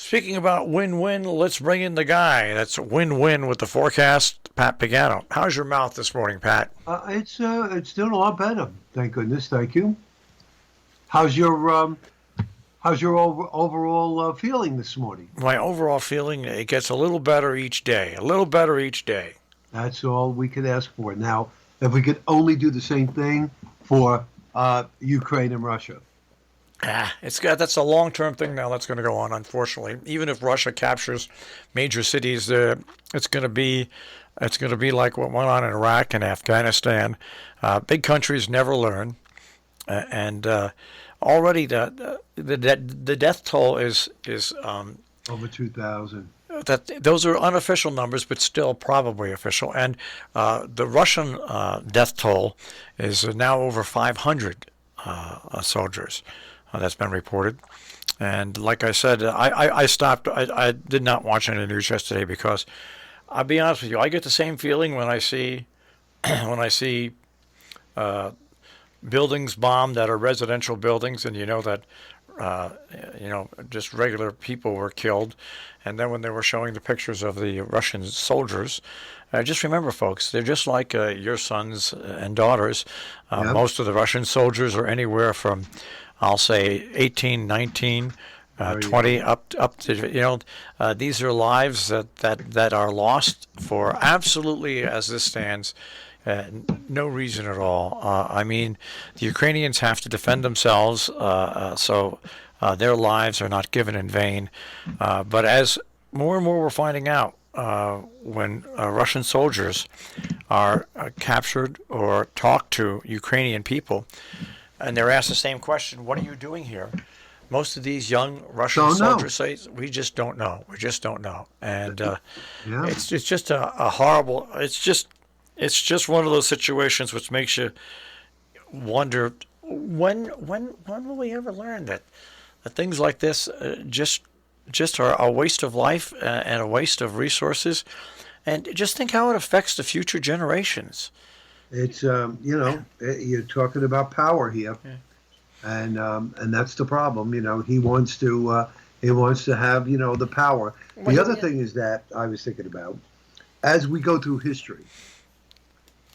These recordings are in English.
Speaking about win-win, let's bring in the guy. That's win-win with the forecast, Pat Pagano. How's your mouth this morning, Pat? It's doing a lot better. Thank goodness. Thank you. How's your overall feeling this morning? My overall feeling, it gets a little better each day. A little better each day. That's all we could ask for. Now, if we could only do the same thing for Ukraine and Russia. That's a long-term thing now that's going to go on, unfortunately. Even if Russia captures major cities, it's going to be like what went on in Iraq and Afghanistan. Big countries never learn, and already the death toll is Over 2,000. that those are unofficial numbers, but still probably official. And the Russian death toll is now over 500 soldiers. That's been reported. And like I said, I stopped. I did not watch any news yesterday because I'll be honest with you, I get the same feeling when I see when I see buildings bombed that are residential buildings, and you know that just regular people were killed. And then when they were showing the pictures of the Russian soldiers, just remember, folks, they're just like your sons and daughters. Yep. Most of the Russian soldiers are anywhere from, I'll say, 18, 19, 20, up to, these are lives that are lost for absolutely, as this stands, no reason at all. I mean, the Ukrainians have to defend themselves, so their lives are not given in vain. But as more and more we're finding out, when Russian soldiers are captured or talk to Ukrainian people, and they're asked the same question, what are you doing here? Most of these young Russian soldiers say, we just don't know. We just don't know. And it's just a horrible, it's just one of those situations which makes you wonder, when will we ever learn that things like this just are a waste of life and a waste of resources? And just think how it affects the future generations. It's you're talking about power here, and that's the problem. He wants to have the power. The other thing is that I was thinking about, as we go through history,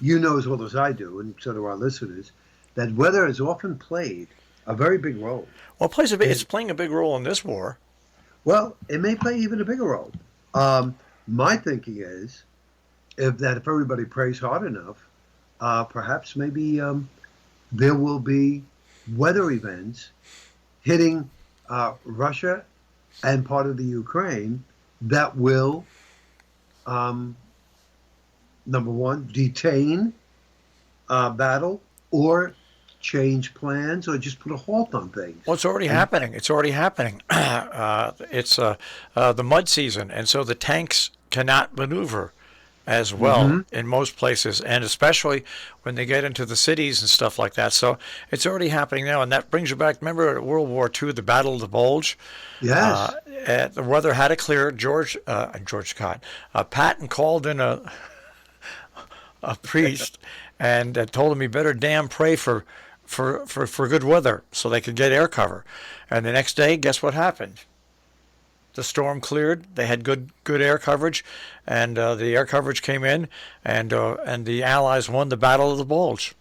you know as well as I do, and so do our listeners, that weather has often played a very big role. Well, it's playing a big role in this war. Well, it may play even a bigger role. My thinking is, if everybody prays hard enough, perhaps maybe there will be weather events hitting Russia and part of the Ukraine that will, number one, detain battle, or change plans, or just put a halt on things. Well, it's already happening. It's already happening. It's the mud season, and so the tanks cannot maneuver as well in most places, and especially when they get into the cities and stuff like that. So it's already happening now, and that brings you back. Remember World War II, the Battle of the Bulge? Yes. The weather had to clear. George Scott, Patton called in a priest and told him he better damn pray for good weather so they could get air cover. And the next day, guess what happened? The storm cleared. They had good air coverage, and the air coverage came in, and the Allies won the Battle of the Bulge.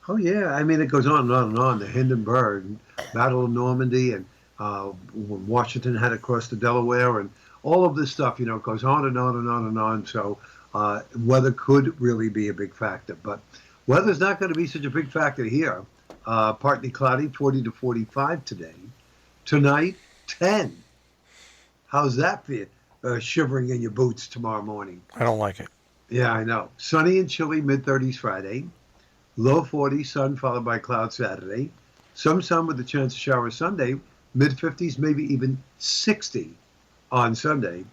Oh yeah, I mean it goes on and on and on. The Hindenburg Battle of Normandy, and when Washington had to cross the Delaware, and all of this stuff, goes on and on and on and on. So weather could really be a big factor, but weather's not going to be such a big factor here. Partly cloudy, 40 to 45 today. Tonight, 10. How's that for you? Shivering in your boots tomorrow morning? I don't like it. Yeah, I know. Sunny and chilly, mid-30s Friday. Low 40s, sun followed by cloud Saturday. Some sun with a chance of shower Sunday. Mid-50s, maybe even 60 on Sunday.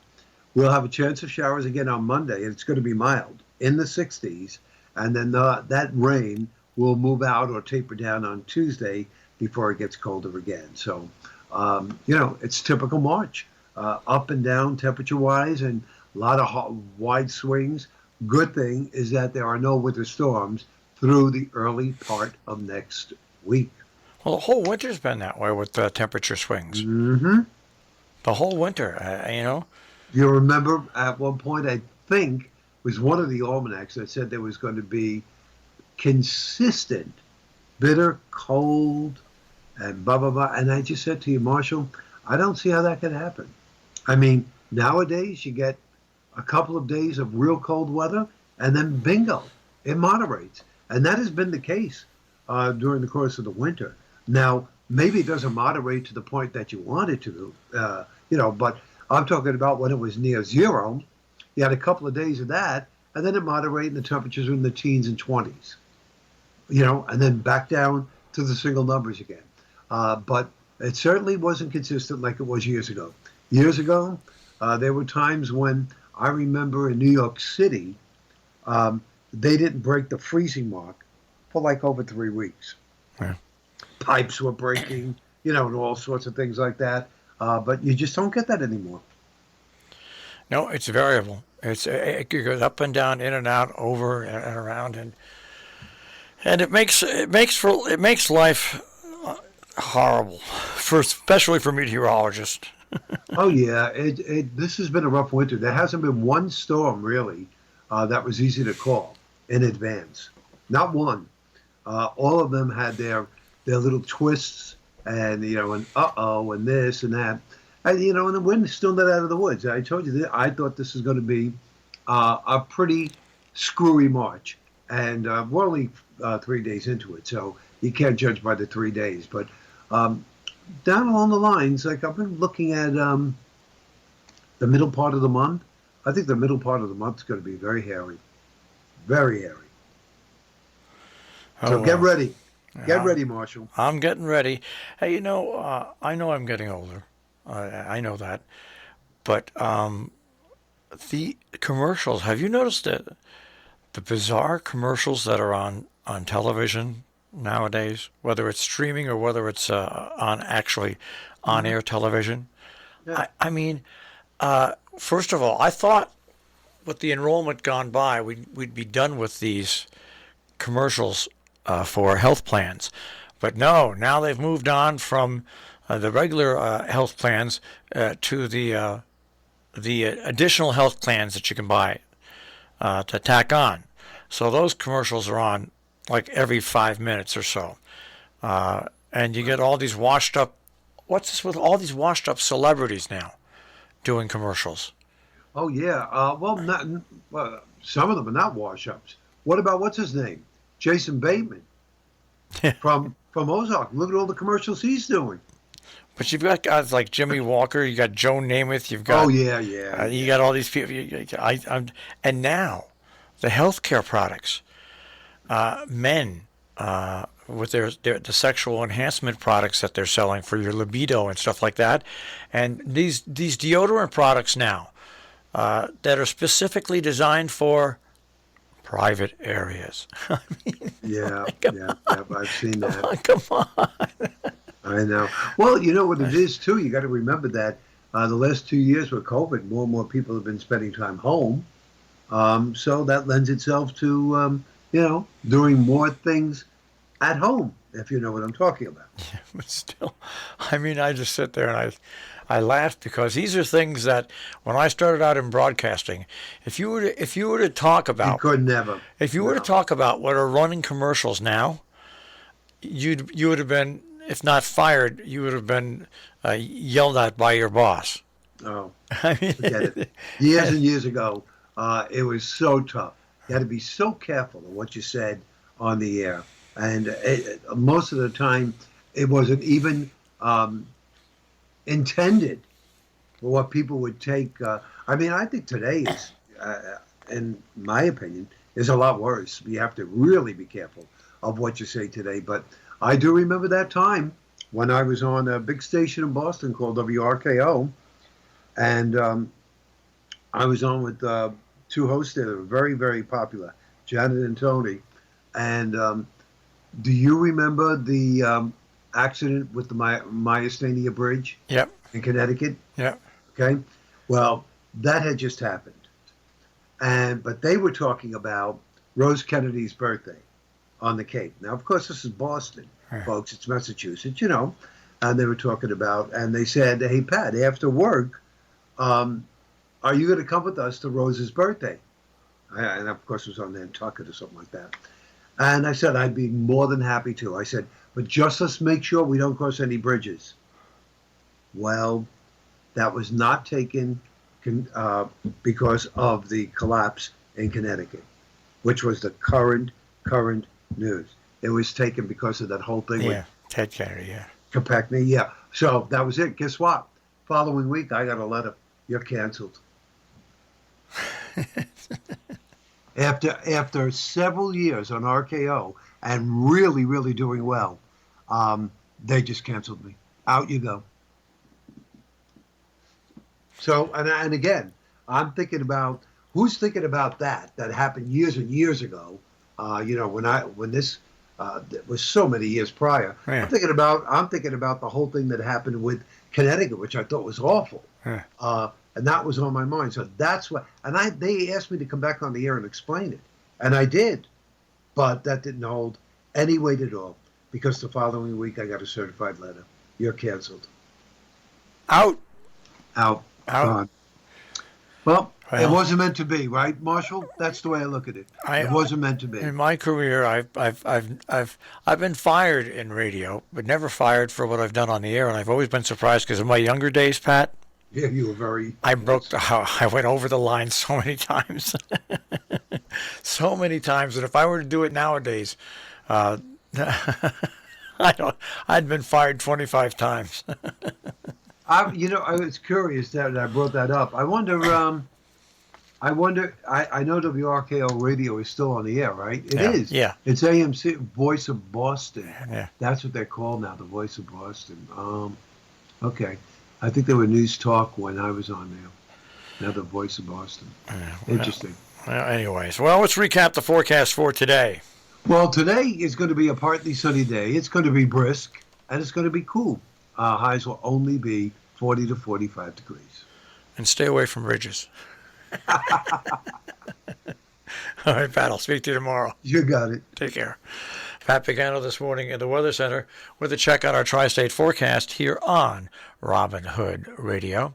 We'll have a chance of showers again on Monday, and it's going to be mild, in the 60s. And then that rain will move out or taper down on Tuesday before it gets colder again. So, it's typical March. Up and down temperature-wise, and a lot of wide swings. Good thing is that there are no winter storms through the early part of next week. Well, the whole winter's been that way with temperature swings. Mm-hmm. The whole winter, You remember at one point, I think, was one of the almanacs that said there was going to be consistent, bitter cold, and blah, blah, blah. And I just said to you, Marshall, I don't see how that could happen. I mean, nowadays you get a couple of days of real cold weather, and then bingo, it moderates. And that has been the case during the course of the winter. Now, maybe it doesn't moderate to the point that you want it to, but I'm talking about when it was near zero. You had a couple of days of that, and then it moderated, and the temperatures were in the teens and 20s, and then back down to the single numbers again. But it certainly wasn't consistent like it was years ago. Years ago, there were times when I remember in New York City, they didn't break the freezing mark for like over 3 weeks. Yeah. Pipes were breaking, and all sorts of things like that. But you just don't get that anymore. No, it's variable. It goes up and down, in and out, over and around, and it makes life horrible, especially for meteorologists. Oh yeah, this has been a rough winter. There hasn't been one storm really that was easy to call in advance. Not one. All of them had their little twists and and and this and that. And and the wind's still not out of the woods. I told you that I thought this was going to be a pretty screwy March, and we're only 3 days into it, so you can't judge by the 3 days. But down along the lines, like I've been looking at the middle part of the month. I think the middle part of the month is going to be very hairy, very hairy. So get ready. Get ready, Marshall. I'm getting ready. Hey, I know I'm getting older. I know that. But the commercials, have you noticed the bizarre commercials that are on television nowadays, whether it's streaming or whether it's actually on-air television? Yeah. I mean, first of all, I thought with the enrollment gone by, we'd be done with these commercials for health plans. But no, now they've moved on from the regular health plans to the additional health plans that you can buy to tack on. So those commercials are on like every 5 minutes or so. And you get all these washed up, what's this with all these washed up celebrities now doing commercials? Oh yeah. Well, some of them are not wash-ups. What about what's his name? Jason Bateman from Ozark. Look at all the commercials he's doing. But you've got guys like Jimmy Walker, you got Joe Namath, you've got you got all these people. And now the healthcare products, men with the sexual enhancement products that they're selling for your libido and stuff like that, and these deodorant products now that are specifically designed for private areas. I mean, yeah, I've seen that. Come on. I know. Well, you know what it is too. You got to remember that the last 2 years with COVID, more and more people have been spending time home. So that lends itself to doing more things at home, if you know what I'm talking about. Yeah, but still, I mean, I just sit there and I laugh because these are things that when I started out in broadcasting, if you were to talk about, you could never. If you were to talk about what are running commercials now, you would have been, if not fired, you would have been yelled at by your boss. Oh, I mean, forget it. Years and years ago, it was so tough. You had to be so careful of what you said on the air. And most of the time, it wasn't even intended for what people would take. I mean, I think today is, in my opinion, is a lot worse. You have to really be careful of what you say today. But I do remember that time when I was on a big station in Boston called WRKO, and I was on with two hosts there that were very, very popular, Janet and Tony. And do you remember the accident with the Myasthenia Bridge? Yep. In Connecticut? Yep. Okay. Well, that had just happened. But they were talking about Rose Kennedy's birthday on the Cape. Now, of course, this is Boston, folks. It's Massachusetts, and they were talking about, and they said, "Hey, Pat, after work, are you going to come with us to Rose's birthday?" And of course, it was on Nantucket or something like that. And I said, "I'd be more than happy to." I said, "But just let's make sure we don't cross any bridges." Well, that was not taken because of the collapse in Connecticut, which was the current news. It was taken because of that whole thing with Ted Kennedy, Kopechne. Yeah. So that was it. Guess what? Following week, I got a letter. You're canceled. After several years on RKO and really, really doing well, they just canceled me. Out you go. So, and again, I'm thinking about who's thinking about that happened years and years ago. When this was so many years prior. Yeah. I'm thinking about the whole thing that happened with Connecticut, which I thought was awful. Yeah. And that was on my mind. So that's what. And they asked me to come back on the air and explain it, and I did, but that didn't hold any weight at all because the following week I got a certified letter. You're canceled. Out. Gone. Well, it wasn't meant to be, right, Marshall? That's the way I look at it. It wasn't meant to be. In my career, I've been fired in radio, but never fired for what I've done on the air, and I've always been surprised because in my younger days, Pat. Yeah, you were very. I went over the line so many times, so many times that if I were to do it nowadays, I'd been fired 25 times. I was curious that I brought that up. I wonder. I know WRKO radio is still on the air, right? It is. Yeah. It's AMC, Voice of Boston. Yeah. That's what they're called now, the Voice of Boston. Okay. I think they were News Talk when I was on there. Now the Voice of Boston. Interesting. Well, anyways, let's recap the forecast for today. Well, today is going to be a partly sunny day. It's going to be brisk, and it's going to be cool. Highs will only be 40 to 45 degrees. And stay away from ridges. All right, Pat, I'll speak to you tomorrow. You got it. Take care. Pat Pagano this morning in the Weather Center with a check on our tri-state forecast here on Robin Hood Radio.